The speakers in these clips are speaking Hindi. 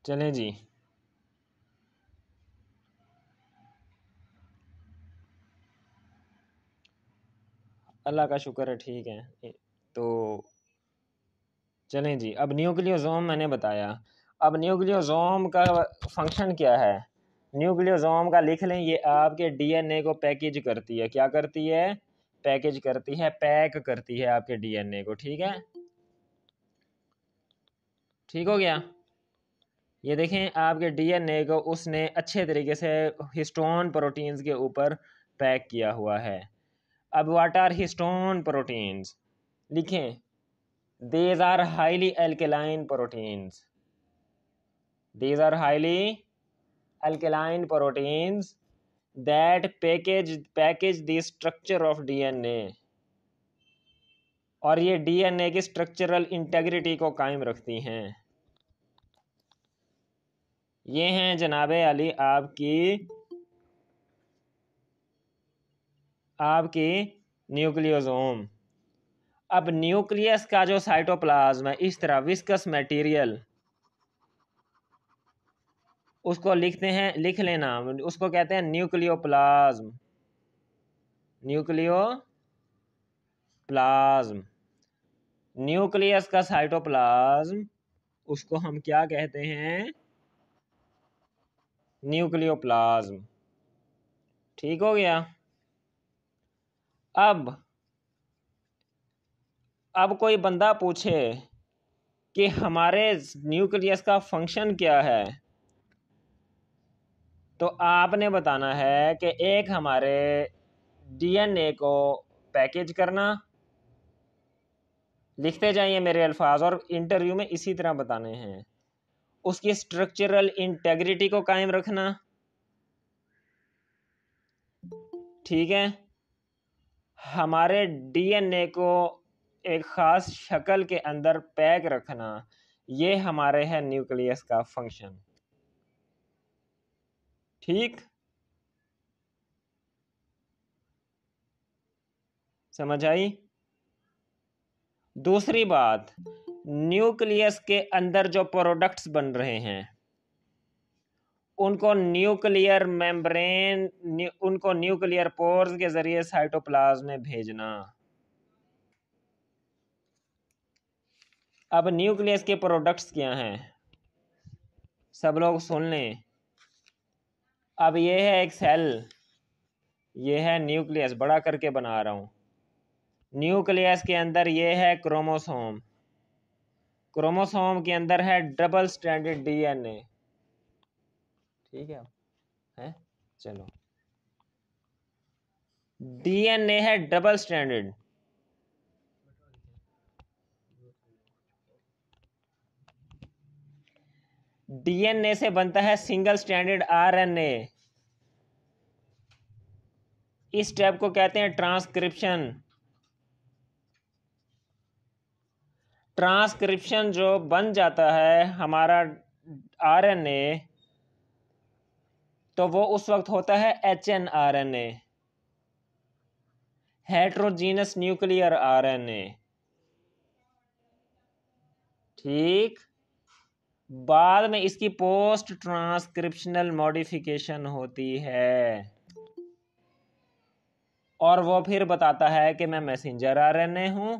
चलें जी, अल्लाह का शुक्र है, ठीक है। तो चलें जी, अब न्यूक्लियोसोम मैंने बताया। अब न्यूक्लियोसोम का फंक्शन क्या है? न्यूक्लियोसोम का लिख लें, ये आपके डीएनए को पैकेज करती है। क्या करती है? पैकेज करती है, पैक करती है आपके डीएनए को। ठीक है, ठीक हो गया। ये देखें, आपके डीएनए को उसने अच्छे तरीके से हिस्टोन प्रोटीन्स के ऊपर पैक किया हुआ है। अब व्हाट आर हिस्टोन प्रोटीन्स? लिखें, these are highly alkaline proteins. These are highly alkaline proteins that package the structure of DNA, और ये डीएनए की स्ट्रक्चरल इंटेग्रिटी को कायम रखती हैं। ये हैं जनाबे अली आपकी न्यूक्लियोसोम। अब न्यूक्लियस का जो साइटोप्लाज्म है, इस तरह विस्कस मटेरियल, उसको लिखते हैं, लिख लेना, उसको कहते हैं न्यूक्लियोप्लाज्म। न्यूक्लियोप्लाज्म, न्यूक्लियस का साइटोप्लाज्म, उसको हम क्या कहते हैं? न्यूक्लियोप्लाज्म। ठीक हो गया। अब कोई बंदा पूछे कि हमारे न्यूक्लियस का फंक्शन क्या है, तो आपने बताना है कि एक हमारे डीएनए को पैकेज करना, लिखते जाइए मेरे अल्फाज, और इंटरव्यू में इसी तरह बताने हैं। उसकी स्ट्रक्चरल इंटेग्रिटी को कायम रखना, ठीक है। हमारे डीएनए को एक ख़ास शक्ल के अंदर पैक रखना, ये हमारे है न्यूक्लियस का फंक्शन। ठीक, समझ आई? दूसरी बात, न्यूक्लियस के अंदर जो प्रोडक्ट्स बन रहे हैं, उनको न्यूक्लियर मेम्ब्रेन, उनको न्यूक्लियर पोर्स के जरिए साइटोप्लाज्म में भेजना। अब न्यूक्लियस के प्रोडक्ट्स क्या हैं, सब लोग सुन लें। अब ये है एक सेल, ये है न्यूक्लियस, बड़ा करके बना रहा हूँ। न्यूक्लियस के अंदर ये है क्रोमोसोम, क्रोमोसोम के अंदर है डबल स्ट्रैंडेड डीएनए। ठीक है चलो, डीएनए है डबल स्ट्रैंडेड, डीएनए से बनता है सिंगल स्ट्रैंडेड आरएनए। इस स्टेप को कहते हैं ट्रांसक्रिप्शन। ट्रांसक्रिप्शन जो बन जाता है हमारा आरएनए, तो वो उस वक्त होता है एचएनआरएनए, हेट्रोजीनस न्यूक्लियर आरएनए। ठीक, बाद में इसकी पोस्ट ट्रांसक्रिप्शनल मॉडिफिकेशन होती है, और वो फिर बताता है कि मैं मैसेंजर आरएनए हूं,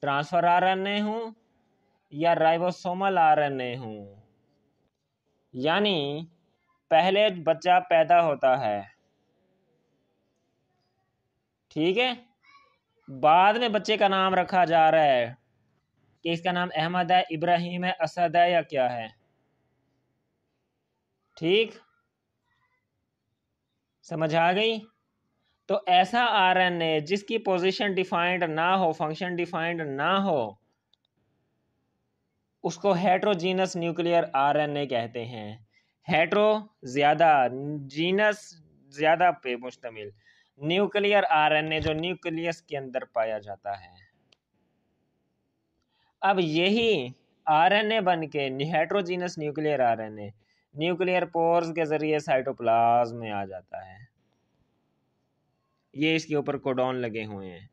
ट्रांसफर आरएनए हूं, या राइबोसोमल आरएनए हूं। यानी पहले बच्चा पैदा होता है, ठीक है, बाद में बच्चे का नाम रखा जा रहा है कि इसका नाम अहमद है, इब्राहिम है, असद है, या क्या है। ठीक, समझ आ गई? तो ऐसा आरएनए जिसकी पोजीशन डिफाइंड ना हो, फंक्शन डिफाइंड ना हो, उसको हेट्रोजीनस न्यूक्लियर आरएनए कहते हैं। हेट्रो ज्यादा, जीनस ज्यादा पे मुश्तमिल, न्यूक्लियर आरएनए जो न्यूक्लियस के अंदर पाया जाता है। अब यही आरएनए बन के heterogeneous nuclear RNA nuclear pores के जरिए साइटोप्लाज्म में आ जाता है। ये इसके ऊपर कोडॉन लगे हुए हैं।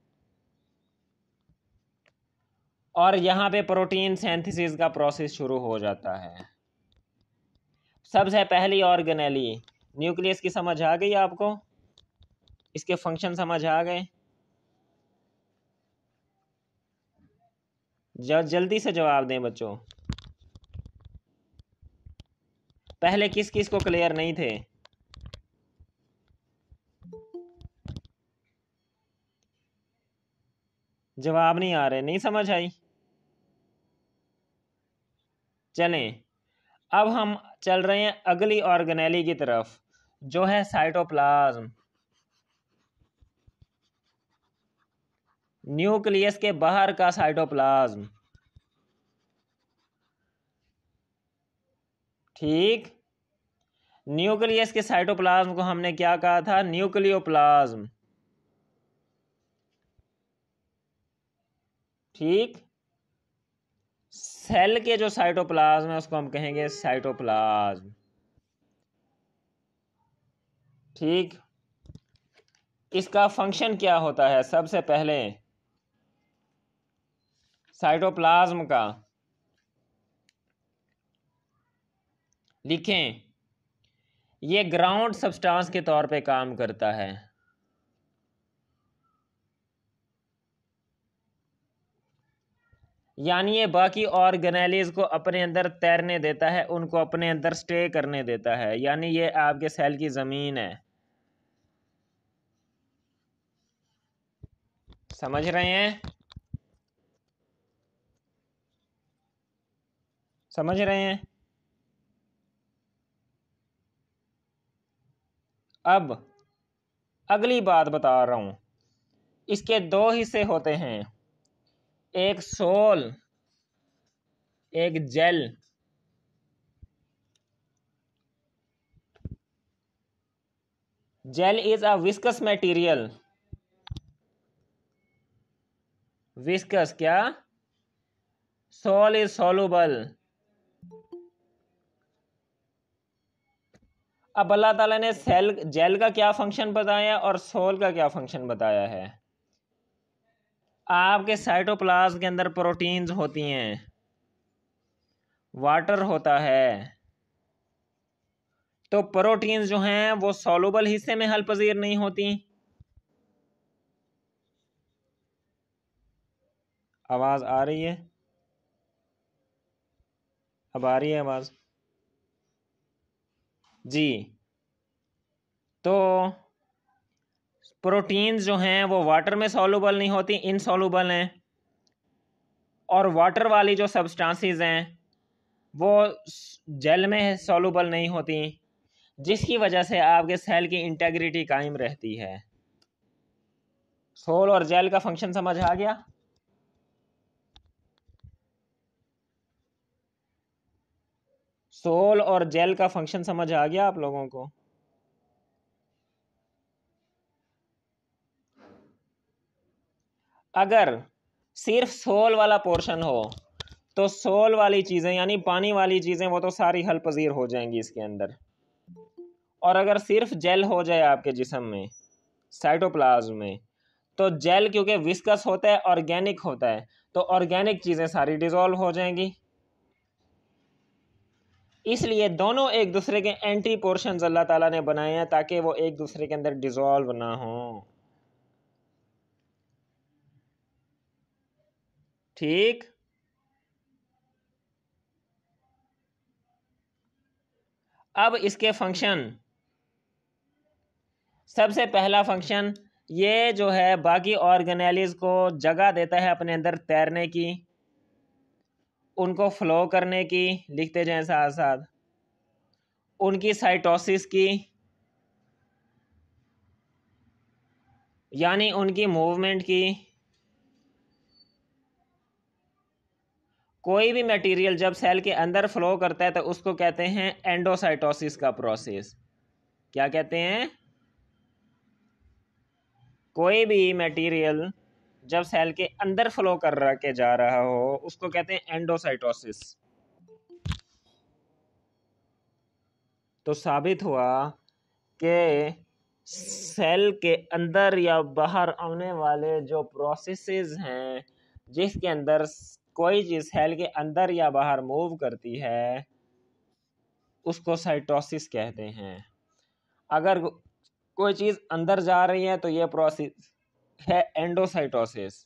और यहाँ पे प्रोटीन सिंथेसिस का प्रोसेस शुरू हो जाता है। सबसे पहली ऑर्गेनेली न्यूक्लियस की समझ आ गई आपको? इसके फंक्शन समझ आ गए? जल्दी से जवाब दें बच्चों। पहले किस किस को क्लियर नहीं थे? जवाब नहीं आ रहे, नहीं समझ आई? चलें, अब हम चल रहे हैं अगली ऑर्गेनेली की तरफ, जो है साइटोप्लाज्म। न्यूक्लियस के बाहर का साइटोप्लाज्म। ठीक, न्यूक्लियस के साइटोप्लाज्म को हमने क्या कहा था? न्यूक्लियोप्लाज्म। ठीक, सेल के जो साइटोप्लाज्म है उसको हम कहेंगे साइटोप्लाज्म। ठीक, इसका फंक्शन क्या होता है? सबसे पहले साइटोप्लाज्म का लिखें, ये ग्राउंड सब्सटेंस के तौर पे काम करता है। यानी ये बाकी ऑर्गेनेलीज को अपने अंदर तैरने देता है, उनको अपने अंदर स्टे करने देता है। यानी ये आपके सेल की जमीन है। समझ रहे हैं? समझ रहे हैं? अब अगली बात बता रहा हूं। इसके दो हिस्से होते हैं, एक सोल, एक gel. Gel is a viscous material. Viscous क्या? Sol is soluble. अब अल्लाह ताला ने सेल जेल का क्या फंक्शन बताया और सोल का क्या फंक्शन बताया है। आपके साइटोप्लाज्म के अंदर प्रोटीन्स होती हैं, वाटर होता है। तो प्रोटीन्स जो हैं वो सॉल्युबल हिस्से में हल पजीर नहीं होती। आवाज आ रही है? अब आ रही है आवाज? जी, तो प्रोटीन्स जो हैं वो वाटर में सॉल्युबल नहीं होती, इनसॉल्युबल हैं। और वाटर वाली जो सब्सटेंसेस हैं वो जेल में सॉल्युबल नहीं होती, जिसकी वजह से आपके सेल की इंटेग्रिटी कायम रहती है। सोल और जेल का फंक्शन समझ आ गया? सोल और जेल का फंक्शन समझ आ गया आप लोगों को? अगर सिर्फ सोल वाला पोर्शन हो तो सोल वाली चीजें यानी पानी वाली चीजें वो तो सारी हल पजीर हो जाएंगी इसके अंदर। और अगर सिर्फ जेल हो जाए आपके जिस्म में, साइटोप्लाज्म में, तो जेल क्योंकि विस्कस होता है, ऑर्गेनिक होता है, तो ऑर्गेनिक चीजें सारी डिसॉल्व हो जाएंगी। इसलिए दोनों एक दूसरे के एंटी पोर्शंस अल्लाह ताला ने बनाए हैं ताकि वो एक दूसरे के अंदर डिसॉल्व ना हो। ठीक, अब इसके फंक्शन, सबसे पहला फंक्शन ये जो है बाकी ऑर्गेनेलीज को जगह देता है अपने अंदर तैरने की, उनको फ्लो करने की, लिखते जाएं साथ साथ, उनकी साइटोसिस की यानी उनकी मूवमेंट की। कोई भी मटेरियल जब सेल के अंदर फ्लो करता है तो उसको कहते हैं एंडोसाइटोसिस का प्रोसेस। क्या कहते हैं? कोई भी मटेरियल जब सेल के अंदर फ्लो कर के जा रहा हो उसको कहते हैं एंडोसाइटोसिस। तो साबित हुआ कि सेल के अंदर या बाहर आने वाले जो प्रोसेसेस हैं जिसके अंदर कोई चीज़ सेल के अंदर या बाहर मूव करती है उसको साइटोसिस कहते हैं। अगर कोई चीज़ अंदर जा रही है तो यह प्रोसेस है एंडोसाइटोसिस।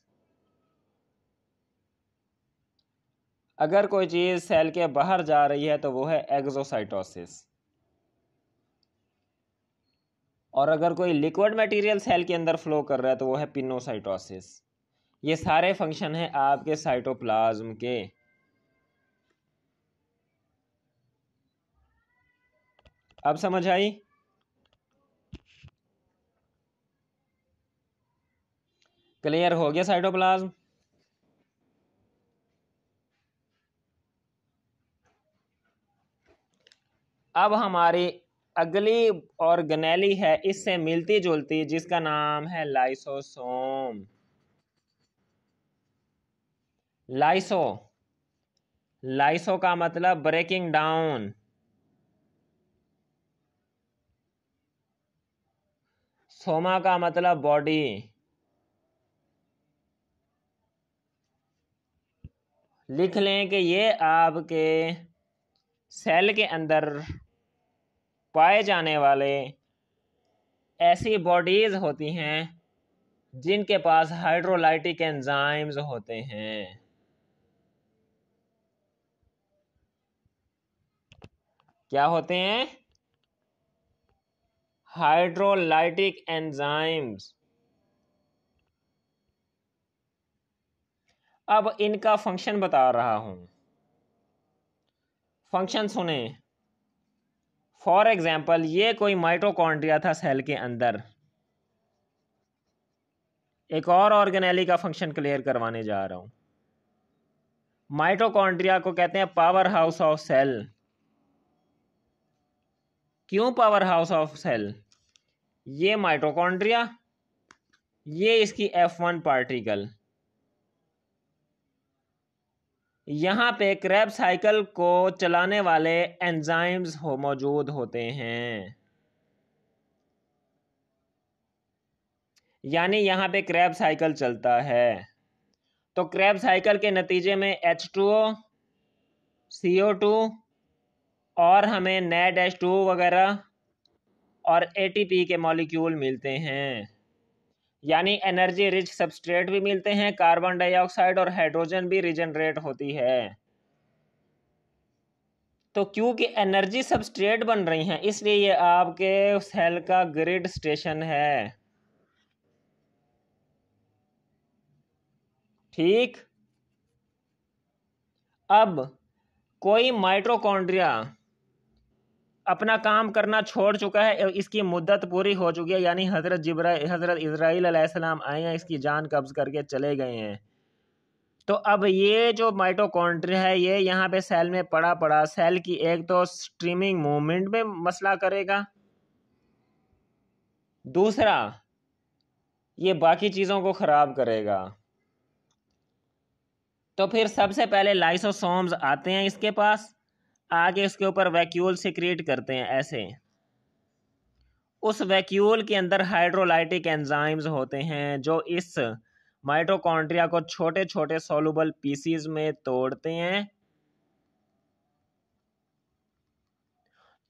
अगर कोई चीज़ सेल के बाहर जा रही है तो वो है एक्सोसाइटोसिस। और अगर कोई लिक्विड मटेरियल सेल के अंदर फ्लो कर रहा है तो वो है पिनोसाइटोसिस। ये सारे फंक्शन हैं आपके साइटोप्लाज्म के। अब समझ आई? क्लियर हो गया साइटोप्लाज्म? अब हमारी अगली ऑर्गेनेली है इससे मिलती जुलती, जिसका नाम है लाइसोसोम। लाइसो का मतलब ब्रेकिंग डाउन। सोमा का मतलब बॉडी। लिख लें कि ये आपके सेल के अंदर पाए जाने वाले ऐसी बॉडीज होती हैं जिनके पास हाइड्रोलाइटिक एंजाइम्स होते हैं। क्या होते हैं? Hydrolytic enzymes. अब इनका फंक्शन बता रहा हूं। फंक्शन सुने। फॉर एग्जाम्पल ये कोई माइटोकॉन्ड्रिया था सेल के अंदर। एक और ऑर्गेनेली का फंक्शन क्लियर करवाने जा रहा हूं। माइटोकॉन्ड्रिया को कहते हैं पावर हाउस ऑफ सेल। क्यों पावर हाउस ऑफ सेल? ये माइटोकॉन्ड्रिया, ये इसकी F1 पार्टिकल, यहां पे क्रेब साइकिल को चलाने वाले एंजाइम्स मौजूद होते हैं। यानी यहां पे क्रेब साइकिल चलता है। तो क्रेब साइकिल के नतीजे में H2O, CO2 और हमें NADH2 वगैरह और ATP के मॉलिक्यूल मिलते हैं। यानी एनर्जी रिच सबस्ट्रेट भी मिलते हैं, कार्बन डाइऑक्साइड और हाइड्रोजन भी रिजनरेट होती है। तो क्योंकि एनर्जी सबस्ट्रेट बन रही हैं इसलिए ये आपके सेल का ग्रिड स्टेशन है। ठीक। अब कोई माइटोकॉन्ड्रिया अपना काम करना छोड़ चुका है, इसकी मुद्दत पूरी हो चुकी है, यानी हजरत इजराइल अलैहिस्सलाम आए हैं, इसकी जान कब्ज करके चले गए हैं। तो अब ये जो माइटोकॉन्ड्रिया है ये यहाँ पे सेल में पड़ा पड़ा सेल की एक तो स्ट्रीमिंग मूवमेंट में मसला करेगा, दूसरा ये बाकी चीज़ों को ख़राब करेगा। तो फिर सबसे पहले लाइसोसोम्स आते हैं इसके पास, आगे उसके ऊपर वैक्यूल सिक्रीट करते हैं ऐसे। उस वैक्यूल के अंदर हाइड्रोलाइटिक एंजाइम्स होते हैं जो इस माइटोकॉन्ड्रिया को छोटे छोटे सॉल्युबल पीसीज में तोड़ते हैं।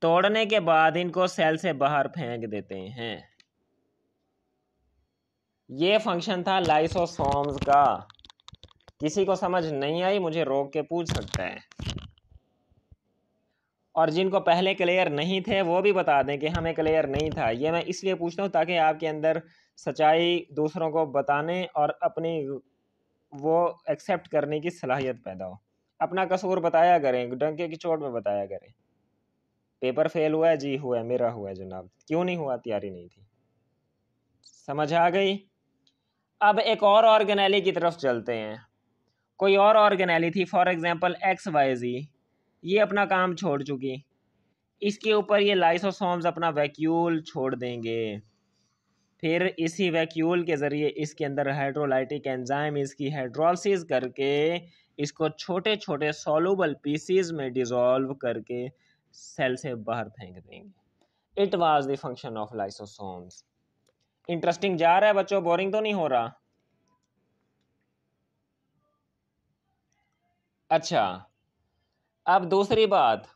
तोड़ने के बाद इनको सेल से बाहर फेंक देते हैं। ये फंक्शन था लाइसोसोम्स का। किसी को समझ नहीं आई मुझे रोक के पूछ सकता है, और जिनको पहले क्लियर नहीं थे वो भी बता दें कि हमें क्लियर नहीं था। ये मैं इसलिए पूछता हूँ ताकि आपके अंदर सच्चाई दूसरों को बताने और अपनी वो एक्सेप्ट करने की सलाहियत पैदा हो। अपना कसूर बताया करें, डंके की चोट में बताया करें। पेपर फेल हुआ है जी, हुआ है, मेरा हुआ है जनाब। क्यों नहीं हुआ? तैयारी नहीं थी। समझ आ गई? अब एक और ऑर्गेनेली की तरफ चलते हैं। कोई और ऑर्गेनेली थी, फॉर एग्जांपल XYZ, ये अपना काम छोड़ चुकी। इसके ऊपर ये लाइसोसोम्स अपना वैक्यूल छोड़ देंगे। फिर इसी वैक्यूल के ज़रिए इसके अंदर हाइड्रोलाइटिक एंजाइम इसकी हाइड्रोलिसिस करके इसको छोटे छोटे सॉल्युबल पीसीज में डिसॉल्व करके सेल से बाहर फेंक देंगे। It was the function of lysosomes. Interesting जा रहा है बच्चों? बोरिंग तो नहीं हो रहा? अच्छा, अब दूसरी बात,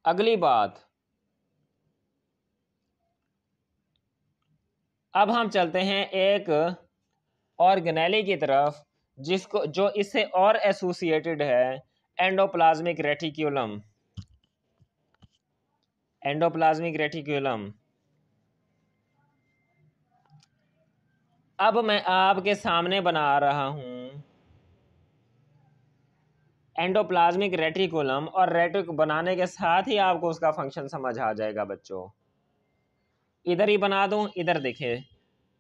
अगली बात, अब हम चलते हैं एक ऑर्गेनेली की तरफ, जिसको जो इससे और एसोसिएटेड है, एंडोप्लाज्मिक रेटिक्यूलम। Endoplasmic reticulum. अब मैं आपके सामने बना रहा हूं एंडोप्लाज्मिक रेटिकुलम, और रेटिक बनाने के साथ ही आपको उसका फंक्शन समझ आ जाएगा बच्चों। इधर ही बना दूं, इधर देखिए,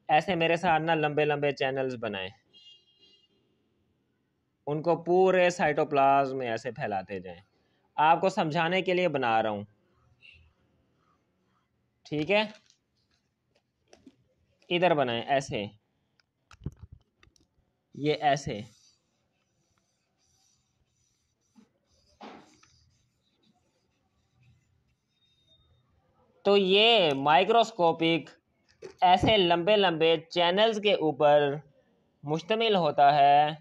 ऐसे मेरे साथ ना लंबे लंबे चैनल्स बनाए, उनको पूरे साइटोप्लाज्म में ऐसे फैलाते जाएं। आपको समझाने के लिए बना रहा हूं, ठीक है। इधर बनाए ऐसे, ये ऐसे, तो ये माइक्रोस्कोपिक ऐसे लंबे लंबे चैनल्स के ऊपर मुश्तमिल होता है,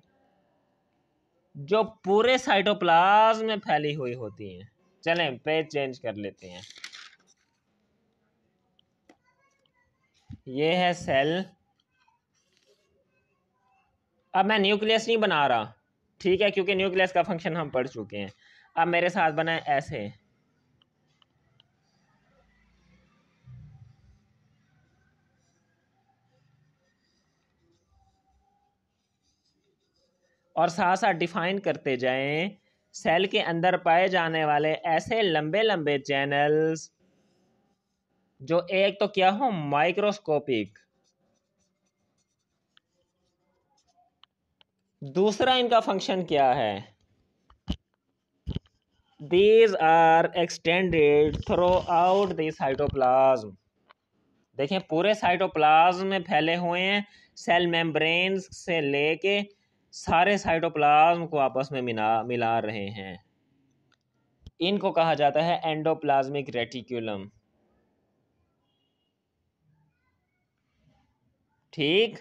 जो पूरे साइटोप्लाज्म में फैली हुई होती हैं। चलें पेज चेंज कर लेते हैं। ये है सेल। अब मैं न्यूक्लियस नहीं बना रहा, ठीक है, क्योंकि न्यूक्लियस का फंक्शन हम पढ़ चुके हैं। अब मेरे साथ बनाए ऐसे, और साथ साथ डिफाइन करते जाएं सेल के अंदर पाए जाने वाले ऐसे लंबे लंबे चैनल्स, जो एक तो क्या हो माइक्रोस्कोपिक, दूसरा इनका फंक्शन क्या है, these are extended throughout the cytoplasm. देखें पूरे साइटोप्लाज्म में फैले हुए हैं, सेल मेम्ब्रेन्स से लेके सारे साइटोप्लाज्म को आपस में मिला रहे हैं। इनको कहा जाता है एंडोप्लाज्मिक रेटिक्यूलम, ठीक।